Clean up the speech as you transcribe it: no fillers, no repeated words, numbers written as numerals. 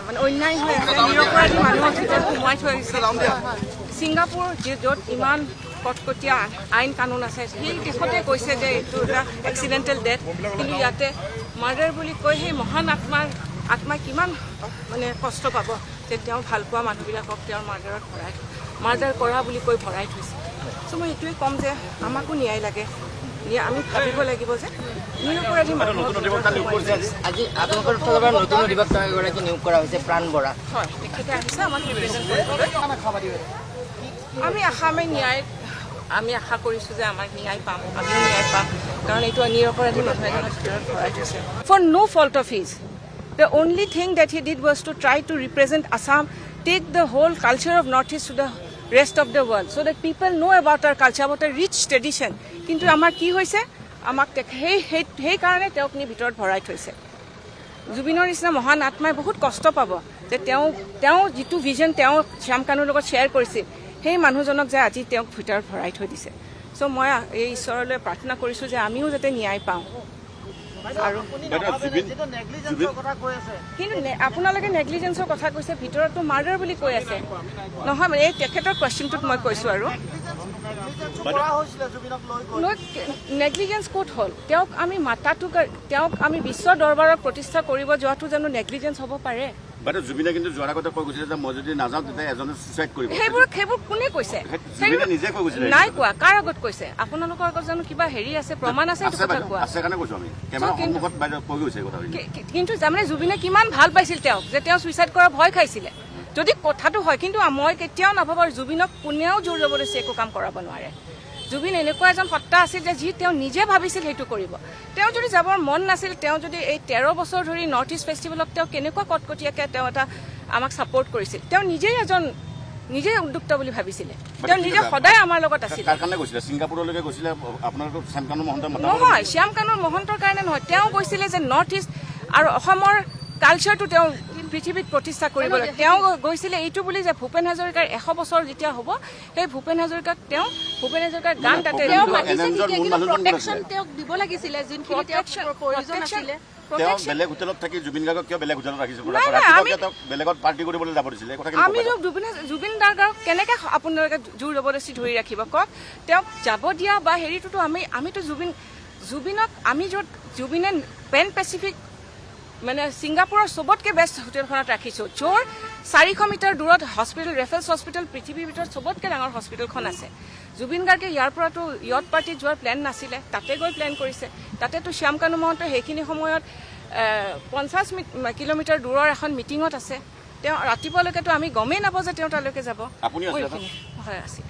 মানে অন্যায় হৈ আছে নিৰপৰাধী মানুহক ভিতৰত সোমোৱাই থৈ আহিছে ছিংগাপুৰ য'ত ইমান কটকটীয়া আইন কানুন আছে সেই দেশতে কৈছে যে এইটো এটা এক্সিডেণ্টেল ডেথ কিন্তু ইয়াতে মাৰ্ডাৰ বুলি কৈ সেই মহান আত্মাই কিমান মানে কষ্ট পাব যে তেওঁ ভাল পোৱা মানুহবিলাকক তেওঁৰ মাৰ্ডাৰ কৰা বুলি কৈ ভৰাই থৈছে চ' মই এইটোৱে ক'ম যে আমাকো ন্যায় লাগে আমি ভাবিব লাগিব যে নিৰপৰাধী আজি আপোনালোকৰ ফালৰ পৰা নতুন অধিবক্তা এগৰাকী নিয়োগ কৰা হৈছে প্ৰাণ বৰা হয় তেখেতে আহিছে আমাক ৰিপ্ৰেজেণ্ট কৰিবলৈ আমি আশা কৰিছোঁ যে আমাক ন্যায় পাম আমিও ন্যায় পাম কাৰণ এইটো নিৰপৰাধী মানুহ এজনৰ ভিতৰত ভৰাই থৈছে for no fault of his the only thing that he did was to try to represent Assam take the whole culture of north east to the rest of the world so that people know about our culture about a rich tradition কিন্তু আমাৰ কি হৈছে আমাক সেই কাৰণে তেওঁক নি ভিতৰত ভৰাই থৈছে জুবিনৰ নিচিনা মহান আত্মাই বহুত কষ্ট পাব যে তেওঁ যিটো ভিজন তেওঁ শ্যাম কানুৰ লগত শ্বেয়াৰ কৰিছিল সেই মানুহজনক যে আজি তেওঁক ভিতৰত ভৰাই থৈ দিছে চ' মই এই ঈশ্বৰলৈ প্ৰাৰ্থনা কৰিছোঁ যে আমিও যাতে ন্যায় পাওঁ আৰু কিন্তু আপোনালোকে নেগলিজেন্সৰ কথা কৈছে ভিতৰততো মাৰ্ডাৰ বুলি কৈ আছে নহয় এই তেখেতৰ কুৱেশ্যনটোত মই কৈছোঁ আৰু নেগলিজেন্স ক'ত হ'ল তেওঁক আমি বিশ্ব দৰবাৰত প্ৰতিষ্ঠা কৰিব যোৱাটো জানো নেগলিজেন্স হ'ব পাৰে জুবিনে কিন্তু যোৱাৰ আগতে কৈ গৈছিলে যে মই যদি নাযাওঁ তেতিয়া এজনে ছুইচাইড কৰিব সেইবোৰ কোনে কৈছে নিজে কৈ গৈছিলে নাই কোৱা কাৰ আগত কৈছে আপোনালোকৰ আগত জানো কিবা হেৰি আছে প্ৰমাণ আছে কিন্তু তাৰমানে জুবিনে কিমান ভাল পাইছিল তেওঁক যে তেওঁ ছুইচাইড কৰা ভয় খাইছিলে যদি কথাটো হয় কিন্তু মই কেতিয়াও নাভাবোঁ জুবিনক কোনেও জোৰ জবৰদস্তি একো কাম কৰাব নোৱাৰে জুবিন এনেকুৱা এজন সত্তা আছিল যে যি তেওঁ নিজে ভাবিছিল সেইটো কৰিব তেওঁ যদি যাবৰ মন নাছিল তেওঁ যদি এই 13 বছৰ ধৰি নৰ্থ ইষ্ট ফেষ্টিভেলক তেওঁ কেনেকুৱা কটকটীয়াকৈ তেওঁ এটা আমাক ছাপোৰ্ট কৰিছিল তেওঁ নিজেই উদ্যুক্ত বুলি ভাবিছিলে তেওঁ নিজে সদায় আমাৰ লগত আছিল নহয় শ্যাম কানুৰ মহন্তৰ কাৰণে নহয় তেওঁ কৈছিলে যে নৰ্থ ইষ্ট আৰু অসমৰ কালচাৰটো তেওঁ পৃথিৱীত প্ৰতিষ্ঠা কৰিবলৈ তেওঁ গৈছিলে এইটো বুলি যে ভূপেন হাজৰিকাৰ 100 বছৰ যেতিয়া হ'ব সেই ভূপেন হাজৰিকাৰ গান তাতে তেওঁক দিব লাগিছিলে যিখিনি প্ৰয়োজন আছিলে বেলেগ হোটেলত থাকি জুবিন গাৰ্গক কিয় বেলেগ হোটেলত ৰাখিছিল বেলেগত পাৰ্টি কৰিবলৈ যাব দিছিলে আমি জুবিন গাৰ্গক কেনেকৈ আপোনালোকে জোৰ জবৰদস্তি ধৰি ৰাখিব কওক তেওঁক যাব দিয়া বা হেৰিটোতো আমিতো জুবিনক আমি য'ত জুবিনে পেন পেচিফিক মানে ছিংগাপুৰৰ চবতকৈ বেষ্ট হোটেলখনত ৰাখিছোঁ য'ৰ 400 মিটাৰ দূৰত হস্পিটেল ৰেফাৰেন্স হস্পিটেল পৃথিৱীৰ ভিতৰত চবতকৈ ডাঙৰ হস্পিটেলখন আছে জুবিন গাৰ্গে ইয়াৰ পৰাতো য়ট পাৰ্টিত যোৱাৰ প্লেন নাছিলে তাতে গৈ প্লেন কৰিছে তাতেতো শ্যাম কানু মহন্ত সেইখিনি সময়ত 50 কিলোমিটাৰ দূৰৰ এখন মিটিঙত আছে তেওঁ ৰাতিপুৱালৈকেতো আমি গমেই নাপাওঁ যে তেওঁ তালৈকে যাব হয় আছে